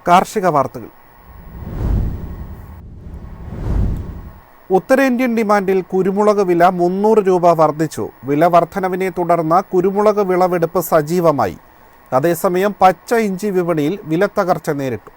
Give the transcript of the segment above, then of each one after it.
കാർഷിക വാർത്തകൾ. ഉത്തരേന്ത്യൻ ഡിമാൻഡിൽ കുരുമുളക് വില 300 രൂപ വർദ്ധിച്ചു. വില വർധനവിനെ തുടർന്ന് കുരുമുളക് വിളവെടുപ്പ് സജീവമായി. അതേസമയം പച്ച ഇഞ്ചി വിപണിയിൽ വിലത്തകർച്ച നേരിട്ടു.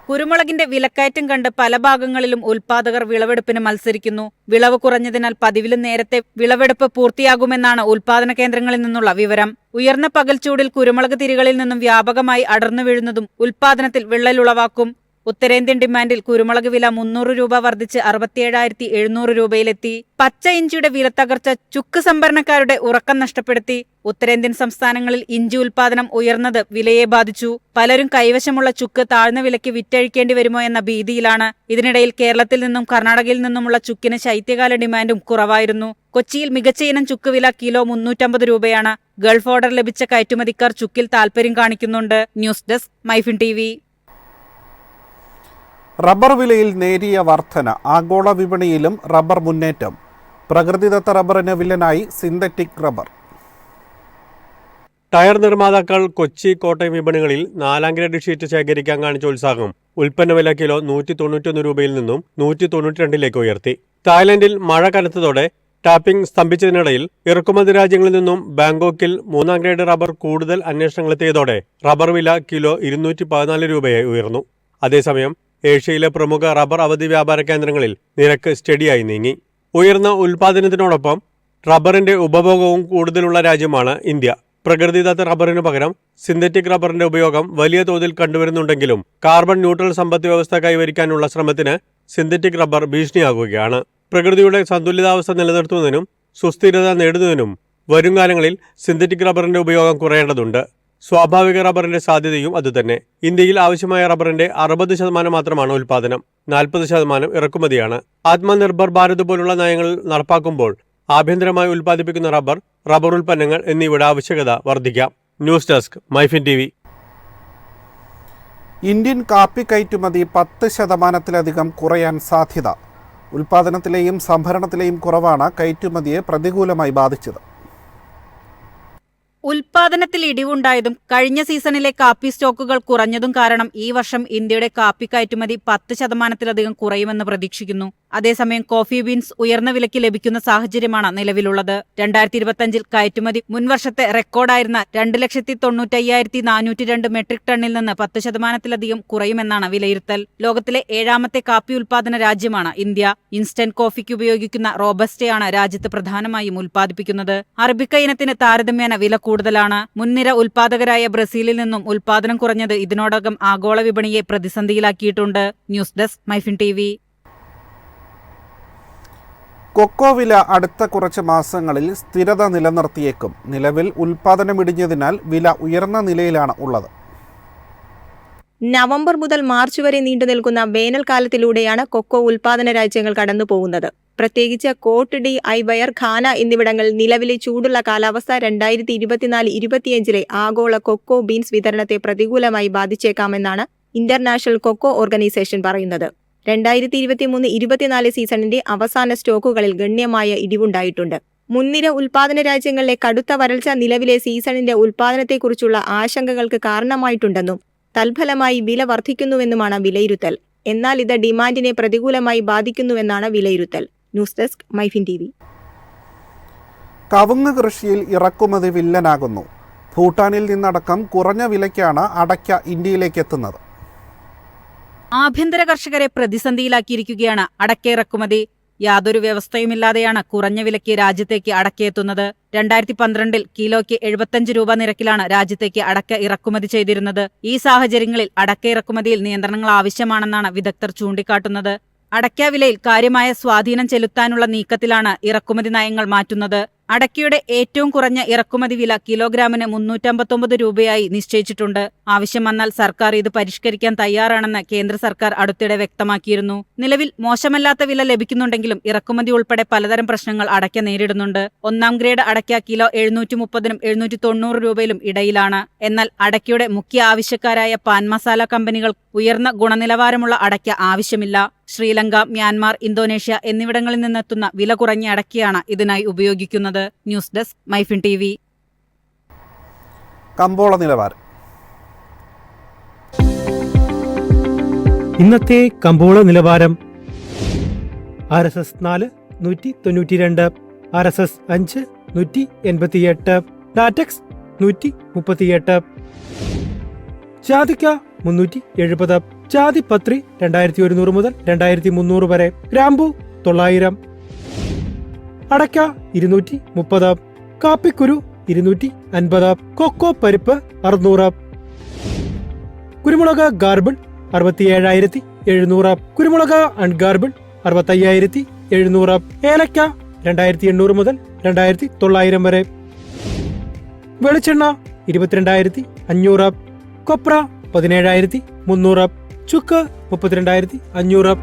കുരുമുളകിന്റെ വിലക്കയറ്റം കണ്ട് പല ഭാഗങ്ങളിലും ഉൽപാദകർ വിളവെടുപ്പിന് മത്സരിക്കുന്നു. വിളവ് കുറഞ്ഞതിനാൽ പതിവിലും നേരത്തെ വിളവെടുപ്പ് പൂർത്തിയാകുമെന്നാണ് ഉൽപാദന കേന്ദ്രങ്ങളിൽ നിന്നുള്ള വിവരം. ഉയർന്ന പകൽച്ചൂടിൽ കുരുമുളക് തിരികളിൽ നിന്നും വ്യാപകമായി അടർന്നു വീഴുന്നതും ഉൽപാദനത്തിൽ വിള്ളലുളവാക്കും. ഉത്തരേന്ത്യൻ ഡിമാൻഡിൽ കുരുമുളക് വില 300 രൂപ വർദ്ധിച്ച് 67,700 രൂപയിലെത്തി. പച്ച ഇഞ്ചിയുടെ വിലത്തകർച്ച ചുക്ക് സംഭരണക്കാരുടെ ഉറക്കം നഷ്ടപ്പെടുത്തി. ഉത്തരേന്ത്യൻ സംസ്ഥാനങ്ങളിൽ ഇഞ്ചി ഉൽപാദനം ഉയർന്നത് വിലയെ ബാധിച്ചു. പലരും കൈവശമുള്ള ചുക്ക് താഴ്ന്ന വിലയ്ക്ക് വിറ്റഴിക്കേണ്ടി വരുമോ എന്ന ഭീതിയിലാണ്. ഇതിനിടയിൽ കേരളത്തിൽ നിന്നും കർണാടകയിൽ നിന്നുമുള്ള ചുക്കിന് ശൈത്യകാല ഡിമാൻഡും കുറവായിരുന്നു. കൊച്ചിയിൽ മികച്ച ഇനം ചുക്ക് വില കിലോ 350 രൂപയാണ്. ഗൾഫ് ഓർഡർ ലഭിച്ച കയറ്റുമതിക്കാർ ചുക്കിൽ താൽപര്യം കാണിക്കുന്നുണ്ട്. News desk MyFin TV. Rubber വിലയിൽ നേരിയ വർധന. ആഗോള വിപണിയിലും റബ്ബർ മുന്നേറ്റം. പ്രകൃതിദത്ത റബ്ബറിന് വില്ലനായി സിന്തറ്റിക് റബ്ബർ. ടയർ നിർമ്മാതാക്കൾ കൊച്ചി, കോട്ടയം വിപണികളിൽ 4ാം ഗ്രേഡ് ഷീറ്റ് ശേഖരിക്കാൻ കാണിച്ച ഉത്സാഹം ഉൽപ്പന്ന വില കിലോ 191 രൂപയിൽ നിന്നും 192 ഉയർത്തി. തായ്ലൻഡിൽ മഴ കനത്തതോടെ ടാപ്പിംഗ് സ്തംഭിച്ചതിനിടയിൽ ഇറക്കുമതി രാജ്യങ്ങളിൽ നിന്നും ബാങ്കോക്കിൽ 3ാം ഗ്രേഡ് റബ്ബർ കൂടുതൽ അന്വേഷണങ്ങളെത്തിയതോടെ റബ്ബർ വില കിലോ 214 രൂപയായി ഉയർന്നു. അതേസമയം ഏഷ്യയിലെ പ്രമുഖ റബ്ബർ അവധി വ്യാപാര കേന്ദ്രങ്ങളിൽ നിരക്ക് സ്റ്റഡിയായി നീങ്ങി. ഉയർന്ന ഉൽപാദനത്തിനോടൊപ്പം റബ്ബറിന്റെ ഉപഭോഗവും കൂടുതലുള്ള രാജ്യമാണ് ഇന്ത്യ. പ്രകൃതിദത്ത റബ്ബറിനു പകരം സിന്തറ്റിക് റബ്ബറിന്റെ ഉപയോഗം വലിയ തോതിൽ കണ്ടുവരുന്നുണ്ടെങ്കിലും കാർബൺ ന്യൂട്രൽ സമ്പദ് വ്യവസ്ഥ കൈവരിക്കാനുള്ള ശ്രമത്തിന് സിന്തറ്റിക് റബ്ബർ ഭീഷണിയാകുകയാണ്. പ്രകൃതിയുടെ സന്തുലിതാവസ്ഥ നിലനിർത്തുന്നതിനും സുസ്ഥിരത നേടുന്നതിനും വരുംകാലങ്ങളിൽ സിന്തറ്റിക് റബ്ബറിന്റെ ഉപയോഗം കുറയേണ്ടതുണ്ട്. സ്വാഭാവിക റബ്ബറിന്റെ സാധ്യതയും അതുതന്നെ. ഇന്ത്യയിൽ ആവശ്യമായ റബ്ബറിന്റെ 60% മാത്രമാണ് ഉൽപാദനം. 40% ഇറക്കുമതിയാണ്. ആത്മനിർഭർ ഭാരത് പോലുള്ള നയങ്ങൾ നടപ്പാക്കുമ്പോൾ ആഭ്യന്തരമായി ഉൽപ്പാദിപ്പിക്കുന്ന റബ്ബർ ഉൽപ്പന്നങ്ങൾ എന്നിവയുടെ ആവശ്യകത വർദ്ധിക്കാം. News desk MyFin TV. Indian കാപ്പി കയറ്റുമതി 10%-ലധികം കുറയാൻ സാധ്യത. ഉൽപാദനത്തിലെയും സംഭരണത്തിലെയും കുറവാണ് കയറ്റുമതിയെ പ്രതികൂലമായി ബാധിച്ചത്. ഉൽപാദനത്തിൽ ഇടിവുണ്ടായതും കഴിഞ്ഞ സീസണിലെ കാപ്പി സ്റ്റോക്കുകൾ കുറഞ്ഞതും കാരണം ഈ വർഷം ഇന്ത്യയുടെ കാപ്പി കയറ്റുമതി 10%-ലധികം കുറയുമെന്ന് പ്രതീക്ഷിക്കുന്നു. അതേസമയം കോഫി ബീൻസ് ഉയർന്ന വിലയ്ക്ക് ലഭിക്കുന്ന സാഹചര്യമാണ് നിലവിലുള്ളത്. 2025 കയറ്റുമതി മുൻവർഷത്തെ റെക്കോർഡായിരുന്ന 2,95,402 മെട്രിക് ടണ്ണിൽ നിന്ന് 10%-ലധികം കുറയുമെന്നാണ് വിലയിരുത്തൽ. ലോകത്തിലെ 7ാമത്തെ കാപ്പി ഉൽപാദന രാജ്യമാണ് ഇന്ത്യ. ഇൻസ്റ്റന്റ് കോഫിക്ക് ഉപയോഗിക്കുന്ന റോബസ്റ്റയാണ് രാജ്യത്ത് പ്രധാനമായും ഉൽപ്പാദിപ്പിക്കുന്നത്. അറബിക്ക ഇനത്തിന് താരതമ്യേന വില കൂടുതലാണ്. മുൻനിര ഉൽപാദകരായ ബ്രസീലിൽ നിന്നും ഉൽപാദനം കുറഞ്ഞത് ഇതിനോടകം ആഗോള വിപണിയെ പ്രതിസന്ധിയിലാക്കിയിട്ടുണ്ട്. News desk MyFin TV. Cocoa വില അടുത്ത കുറച്ച് മാസങ്ങളിൽ സ്ഥിരത നിലനിർത്തിയേക്കും. നിലവിൽ ഉൽപാദനമിടിഞ്ഞതിനാൽ വില ഉയർന്ന നിലയിലാണ് ഉള്ളത്. നവംബർ മുതൽ മാർച്ച് വരെ നീണ്ടുനിൽക്കുന്ന വേനൽക്കാലത്തിലൂടെയാണ് കൊക്കോ ഉൽപാദന രാജ്യങ്ങൾ കടന്നുപോകുന്നത്. പ്രത്യേകിച്ച് കോട്ട് ഡി ഐവയർ, ഘാന എന്നിവിടങ്ങളിൽ നിലവിലെ ചൂടുള്ള കാലാവസ്ഥ 2024-25 ആഗോള കൊക്കോ ബീൻസ് വിതരണത്തെ പ്രതികൂലമായി ബാധിച്ചേക്കാമെന്നാണ് ഇന്റർനാഷണൽ കൊക്കോ ഓർഗനൈസേഷൻ പറയുന്നത്. 2023-24 സീസണിന്റെ അവസാന സ്റ്റോക്കുകളിൽ ഗണ്യമായ ഇടിവുണ്ടായിട്ടുണ്ട്. മുൻനിര ഉൽപാദന രാജ്യങ്ങളിലെ കടുത്ത വരൾച്ച നിലവിലെ സീസണിന്റെ ഉൽപാദനത്തെക്കുറിച്ചുള്ള ആശങ്കകൾക്ക് കാരണമായിട്ടുണ്ടെന്നും തൽഫലമായി വില വർദ്ധിക്കുന്നുവെന്നുമാണ് വിലയിരുത്തൽ. എന്നാൽ ഇത് ഡിമാൻഡിനെ പ്രതികൂലമായി ബാധിക്കുന്നുവെന്നാണ് വിലയിരുത്തൽ. News desk MyFin TV. കവുങ്ങ് കൃഷിയിൽ ഇറക്കുമതി വില്ലനാകുന്നു. ഭൂട്ടാനിൽ നിന്നടക്കം കുറഞ്ഞ വിലയ്ക്കാണ് അടയ്ക്ക ഇന്ത്യയിലേക്ക് എത്തുന്നത്. ആഭ്യന്തര കർഷകരെ പ്രതിസന്ധിയിലാക്കിയിരിക്കുകയാണ് അടയ്ക്ക ഇറക്കുമതി. യാതൊരു വ്യവസ്ഥയുമില്ലാതെയാണ് കുറഞ്ഞ വിലയ്ക്ക് രാജ്യത്തേക്ക് അടയ്ക്കയെത്തുന്നത്. 2012 കിലോയ്ക്ക് 75 രൂപ നിരക്കിലാണ് രാജ്യത്തേക്ക് അടയ്ക്ക ഇറക്കുമതി ചെയ്തിരുന്നത്. ഈ സാഹചര്യങ്ങളിൽ അടയ്ക്ക ഇറക്കുമതിയിൽ നിയന്ത്രണങ്ങൾ ആവശ്യമാണെന്നാണ് വിദഗ്ധർ ചൂണ്ടിക്കാട്ടുന്നത്. അടയ്ക്ക വിലയിൽ കാര്യമായ സ്വാധീനം ചെലുത്താനുള്ള നീക്കത്തിലാണ് ഇറക്കുമതി നയങ്ങൾ മാറ്റുന്നത്. അടയ്ക്കയുടെ ഏറ്റവും കുറഞ്ഞ ഇറക്കുമതി വില കിലോഗ്രാമിന് 359 രൂപയായി നിശ്ചയിച്ചിട്ടുണ്ട്. ആവശ്യം വന്നാൽ സർക്കാർ ഇത് പരിഷ്കരിക്കാൻ തയ്യാറാണെന്ന് കേന്ദ്ര സർക്കാർ അടുത്തിടെ വ്യക്തമാക്കിയിരുന്നു. നിലവിൽ മോശമല്ലാത്ത വില ലഭിക്കുന്നുണ്ടെങ്കിലും ഇറക്കുമതി ഉൾപ്പെടെ പലതരം പ്രശ്നങ്ങൾ അടയ്ക്ക നേരിടുന്നുണ്ട്. 1ാം ഗ്രേഡ് അടയ്ക്ക കിലോ 730-നും 790 രൂപയിലും ഇടയിലാണ്. എന്നാൽ അടയ്ക്കയുടെ മുഖ്യ ആവശ്യക്കാരായ പാൻ മസാല കമ്പനികൾ ഉയർന്ന ഗുണനിലവാരമുള്ള അടയ്ക്ക ആവശ്യമില്ല. ശ്രീലങ്ക, മ്യാൻമാർ, ഇന്തോനേഷ്യ എന്നിവിടങ്ങളിൽ നിന്നെത്തുന്ന വില കുറഞ്ഞ അടയ്ക്കയാണ് ഇതിനായി ഉപയോഗിക്കുന്നത്. News desk MyFin TV. കമ്പോള നിലവാരം. ഇന്നത്തെ കമ്പോള നിലവാരം RSS 4 192, RSS 5 188, ലാറ്റക്സ് 138, ജാതിക്ക 370, ജാതിപത്രി 2100 മുതൽ 2300 വരെ, ഗ്രാമ്പു 900, അടയ്ക്ക 230, കാപ്പിക്കുരു 250, കൊക്കോ പരിപ്പ് 600, കുരുമുളക് ഗാർബിൾ 67,700, കുരുമുളക് അൺഗാർബിൾ 65,700, ഏലക്ക 2800 മുതൽ 2900 വരെ, വെളിച്ചെണ്ണ 22,500, കൊപ്ര 17,300, ചുക്ക് 32,500.